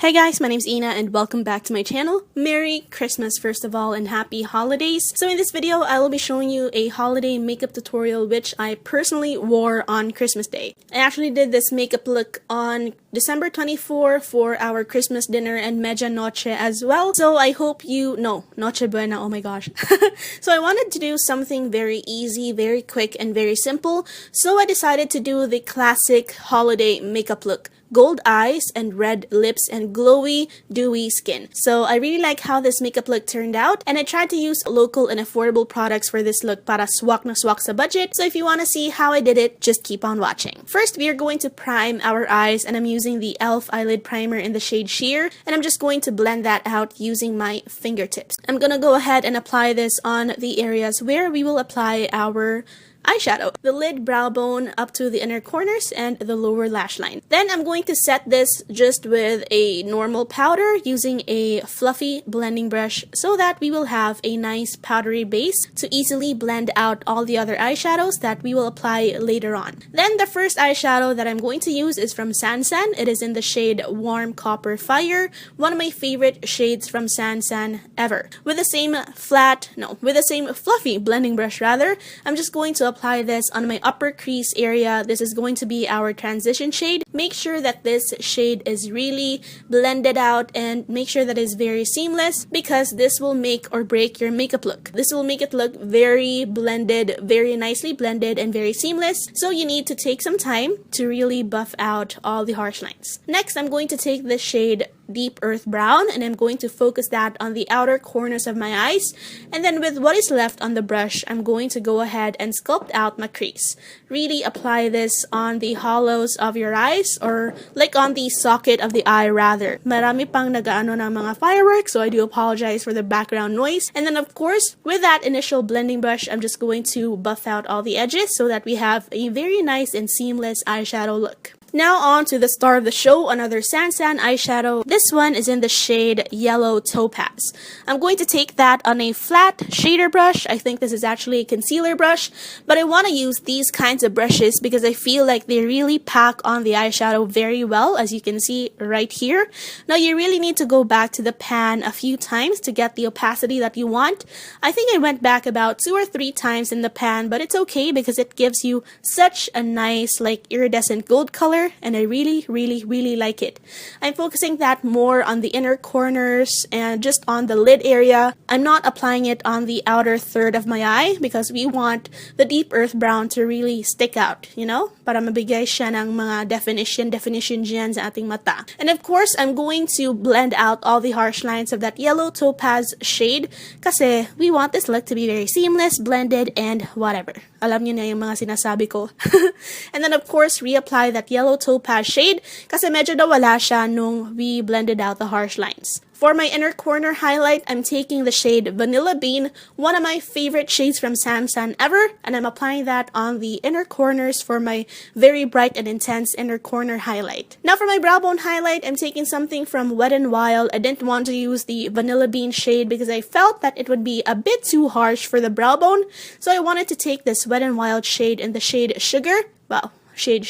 Hey guys, my name's Ina and welcome back to my channel. Merry Christmas first of all and happy holidays. So in this video, I will be showing you a holiday makeup tutorial which I personally wore on Christmas Day. I actually did this makeup look on December 24 for our Christmas dinner and media noche as well. So I hope noche buena, oh my gosh. So I wanted to do something very easy, very quick, and very simple. So I decided to do the classic holiday makeup look. Gold eyes and red lips and glowy, dewy skin. So I really like how this makeup look turned out, and I tried to use local and affordable products for this look para swak na swak sa budget. So if you want to see how I did it, just keep on watching. First, we are going to prime our eyes, and I'm using the e.l.f. eyelid primer in the shade Sheer, and I'm just going to blend that out using my fingertips. I'm gonna go ahead and apply this on the areas where we will apply our eyeshadow, the lid, brow bone, up to the inner corners, and the lower lash line. Then I'm going to set this just with a normal powder using a fluffy blending brush so that we will have a nice powdery base to easily blend out all the other eyeshadows that we will apply later on. Then the first eyeshadow that I'm going to use is from Sansan. It is in the shade Warm Copper Fire, one of my favorite shades from Sansan ever. With the same fluffy blending brush rather, I'm just going to apply this on my upper crease area. This is going to be our transition shade. Make sure that this shade is really blended out and make sure that it's very seamless, because this will make or break your makeup look. This will make it look very blended, very nicely blended, and very seamless. So you need to take some time to really buff out all the harsh lines. Next, I'm going to take this shade Deep Earth Brown, and I'm going to focus that on the outer corners of my eyes, and then with what is left on the brush, I'm going to go ahead and sculpt out my crease. Really apply this on the hollows of your eyes, or like on the socket of the eye rather. Marami pang nagaano ng mga fireworks, so I do apologize for the background noise. And then of course, with that initial blending brush, I'm just going to buff out all the edges so that we have a very nice and seamless eyeshadow look. Now on to the star of the show, another Sansan eyeshadow. This one is in the shade Yellow Topaz. I'm going to take that on a flat shader brush. I think this is actually a concealer brush, but I want to use these kinds of brushes because I feel like they really pack on the eyeshadow very well, as you can see right here. Now you really need to go back to the pan a few times to get the opacity that you want. I think I went back about 2 or 3 times in the pan, but it's okay because it gives you such a nice like iridescent gold color, and I really like it. I'm focusing that more on the inner corners and just on the lid area. I'm not applying it on the outer third of my eye because we want the deep earth brown to really stick out, you know? Para mabigay siya ng mga definition dyan sa ating mata. And of course, I'm going to blend out all the harsh lines of that Yellow Topaz shade kasi we want this look to be very seamless, blended, and whatever. Alam niyo na yung mga sinasabi ko. And then of course, reapply that Yellow Topaz shade kasi medyo nawala siya nung we blended out the harsh lines. For my inner corner highlight, I'm taking the shade Vanilla Bean, one of my favorite shades from Sansan ever, and I'm applying that on the inner corners for my very bright and intense inner corner highlight. Now for my brow bone highlight, I'm taking something from Wet n Wild. I didn't want to use the Vanilla Bean shade because I felt that it would be a bit too harsh for the brow bone, so I wanted to take this Wet n Wild shade in the shade Sugar. Wow. Shade.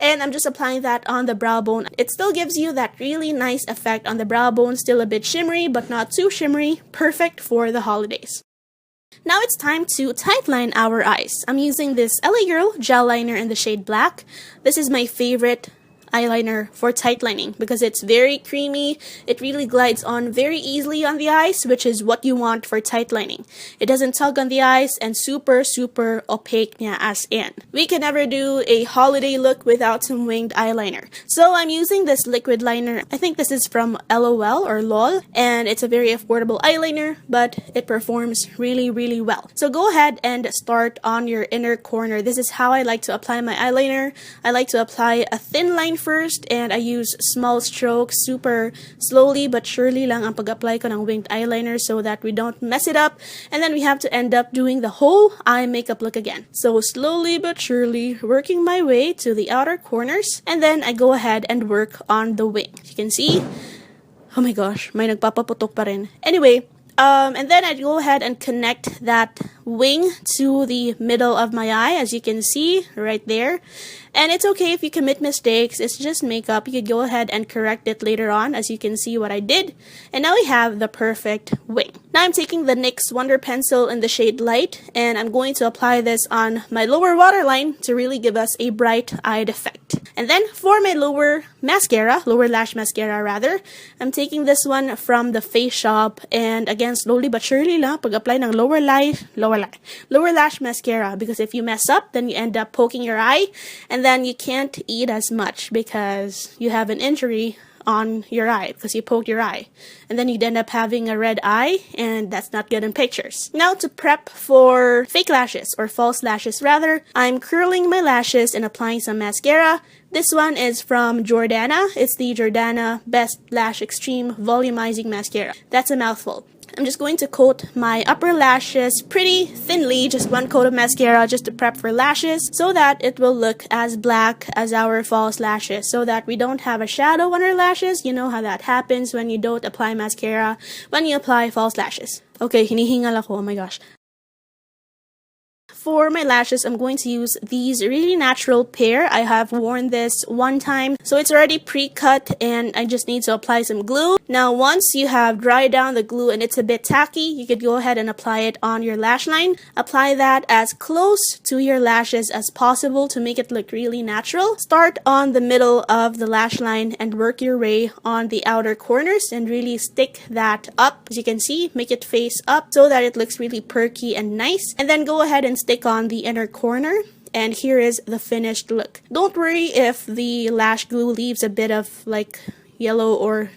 And I'm just applying that on the brow bone. It still gives you that really nice effect on the brow bone, still a bit shimmery, but not too shimmery. Perfect for the holidays. Now it's time to tightline our eyes. I'm using this LA Girl gel liner in the shade Black. This is my favorite eyeliner for tightlining because it's very creamy. It really glides on very easily on the eyes, which is what you want for tightlining. It doesn't tug on the eyes and super opaque niya as in. We can never do a holiday look without some winged eyeliner. So I'm using this liquid liner. I think this is from LOL or LOL, and it's a very affordable eyeliner, but it performs really well. So go ahead and start on your inner corner. This is how I like to apply my eyeliner. I like to apply a thin line first, and I use small strokes, super slowly but surely lang ang pag-apply ko ng winged eyeliner so that we don't mess it up, and then we have to end up doing the whole eye makeup look again. So slowly but surely working my way to the outer corners, and then I go ahead and work on the wing. You can see, oh my gosh, may nagpapaputok pa rin. Anyway, And then I'd go ahead and connect that wing to the middle of my eye, as you can see right there. And it's okay if you commit mistakes, it's just makeup. You could go ahead and correct it later on, as you can see what I did. And now we have the perfect wing. Now I'm taking the NYX Wonder Pencil in the shade Light, and I'm going to apply this on my lower waterline to really give us a bright-eyed effect. And then for my lower lash mascara rather, I'm taking this one from the Face Shop, and again, slowly but surely lang pag-apply ng lower lash mascara, because if you mess up, then you end up poking your eye, and then you can't eat as much because you have an injury on your eye because you poked your eye, and then you'd end up having a red eye, and that's not good in pictures. Now to prep for fake lashes, or false lashes rather, I'm curling my lashes and applying some mascara. This one is from Jordana. It's the Jordana Best Lash Extreme Volumizing Mascara. That's a mouthful. I'm just going to coat my upper lashes pretty thinly, just one coat of mascara just to prep for lashes, so that it will look as black as our false lashes, so that we don't have a shadow on our lashes. You know how that happens when you don't apply mascara, when you apply false lashes. Okay, hinihingal ako, oh my gosh. For my lashes, I'm going to use these really natural pair. I have worn this one time, so it's already pre-cut, and I just need to apply some glue. Now, once you have dried down the glue and it's a bit tacky, you could go ahead and apply it on your lash line. Apply that as close to your lashes as possible to make it look really natural. Start on the middle of the lash line and work your way on the outer corners and really stick that up. As you can see, make it face up so that it looks really perky and nice. And then go ahead and stick on the inner corner, and here is the finished look. Don't worry if the lash glue leaves a bit of like yellow or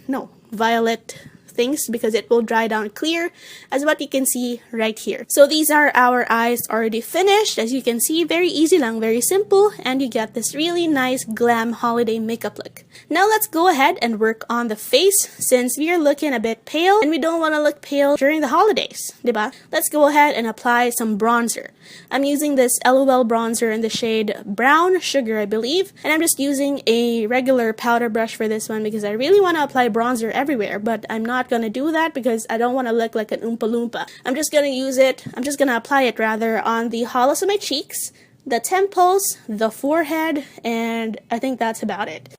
violet things, because it will dry down clear, as what you can see right here. So these are our eyes already finished. As you can see, very easy lang, very simple, and you get this really nice glam holiday makeup look. Now let's go ahead and work on the face, since we are looking a bit pale and we don't want to look pale during the holidays, diba? Let's go ahead and apply some bronzer. I'm using this LOL bronzer in the shade Brown Sugar, I believe, and I'm just using a regular powder brush for this one because I really want to apply bronzer everywhere, but I'm not gonna do that because I don't want to look like an Oompa Loompa. I'm just gonna apply it rather on the hollows of my cheeks, the temples, the forehead, and I think that's about it.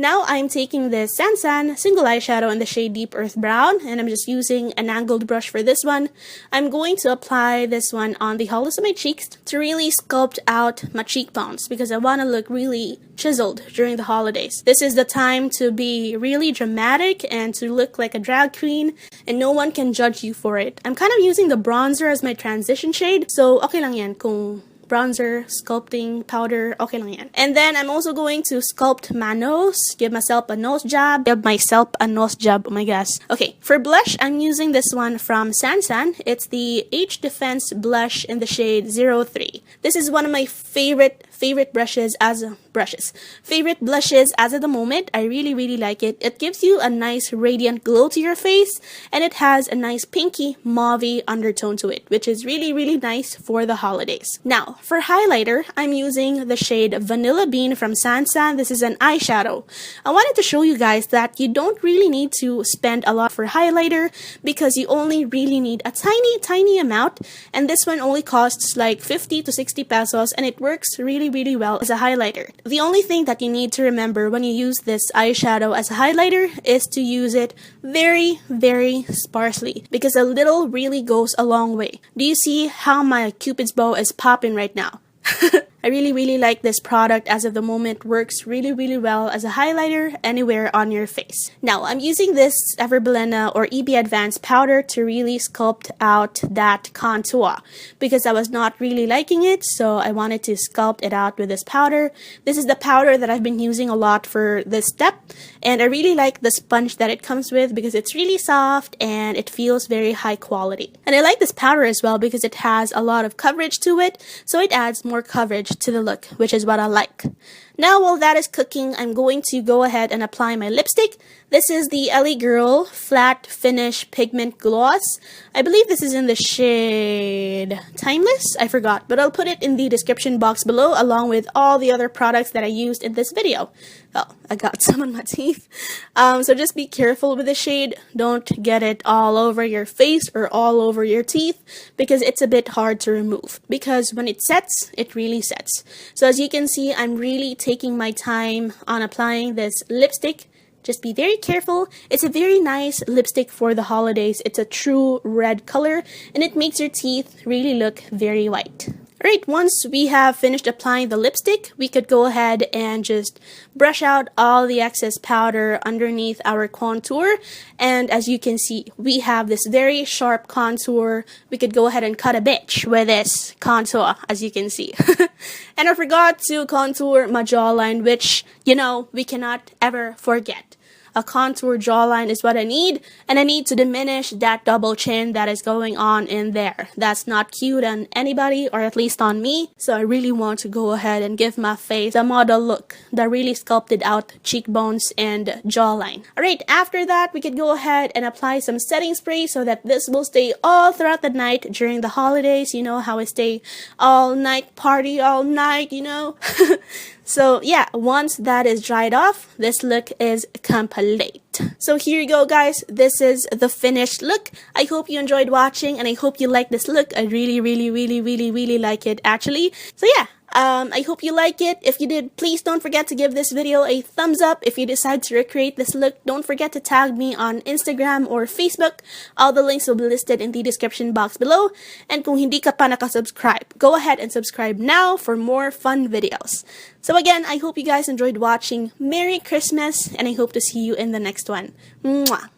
Now I'm taking this Sansan single eyeshadow in the shade Deep Earth Brown, and I'm just using an angled brush for this one. I'm going to apply this one on the hollows of my cheeks to really sculpt out my cheekbones because I want to look really chiseled during the holidays. This is the time to be really dramatic and to look like a drag queen, and no one can judge you for it. I'm kind of using the bronzer as my transition shade, so okay lang yan kung bronzer, sculpting, powder, okay lang yan. And then I'm also going to sculpt my nose, give myself a nose job, oh my gosh. Okay, for blush, I'm using this one from Sansan. It's the H Defense blush in the shade 03. This is one of my favorite blushes as of the moment. I really like it. It gives you a nice radiant glow to your face, and it has a nice pinky mauvey undertone to it, which is really nice for the holidays. Now, for highlighter, I'm using the shade Vanilla Bean from Sansan. This is an eyeshadow. I wanted to show you guys that you don't really need to spend a lot for highlighter because you only really need a tiny amount, and this one only costs like 50 to 60 pesos, and it works really well as a highlighter. The only thing that you need to remember when you use this eyeshadow as a highlighter is to use it very sparsely, because a little really goes a long way. Do you see how my Cupid's bow is popping right now? I really like this product as of the moment. Works really well as a highlighter anywhere on your face. Now, I'm using this Everblena or EB Advanced powder to really sculpt out that contour because I was not really liking it, so I wanted to sculpt it out with this powder. This is the powder that I've been using a lot for this step, and I really like the sponge that it comes with because it's really soft and it feels very high quality. And I like this powder as well because it has a lot of coverage to it, so it adds more coverage to the look, which is what I like. Now while that is cooking, I'm going to go ahead and apply my lipstick. This is the LA Girl Flat Finish Pigment Gloss. I believe this is in the shade Timeless. I forgot, but I'll put it in the description box below along with all the other products that I used in this video. Oh, I got some on my teeth. So just be careful with the shade. Don't get it all over your face or all over your teeth because it's a bit hard to remove. Because when it sets, it really sets. So as you can see, I'm really taking my time on applying this lipstick. Just be very careful. It's a very nice lipstick for the holidays. It's a true red color and it makes your teeth really look very white. Alright, once we have finished applying the lipstick, we could go ahead and just brush out all the excess powder underneath our contour. And as you can see, we have this very sharp contour. We could go ahead and cut a bitch with this contour, as you can see. And I forgot to contour my jawline, which, you know, we cannot ever forget. A contour jawline is what I need, and I need to diminish that double chin that is going on in there. That's not cute on anybody, or at least on me, so I really want to go ahead and give my face a model look, the really sculpted out cheekbones and jawline. Alright, after that, we could go ahead and apply some setting spray so that this will stay all throughout the night during the holidays. You know how I stay all night, party all night, you know? So yeah, once that is dried off, this look is complete. So here you go guys, this is the finished look. I hope you enjoyed watching and I hope you like this look. I really like it actually. So yeah. I hope you like it. If you did, please don't forget to give this video a thumbs up. If you decide to recreate this look, don't forget to tag me on Instagram or Facebook. All the links will be listed in the description box below. And kung hindi ka pa nakasubscribe, go ahead and subscribe now for more fun videos. So again, I hope you guys enjoyed watching. Merry Christmas, and I hope to see you in the next one. Mwah!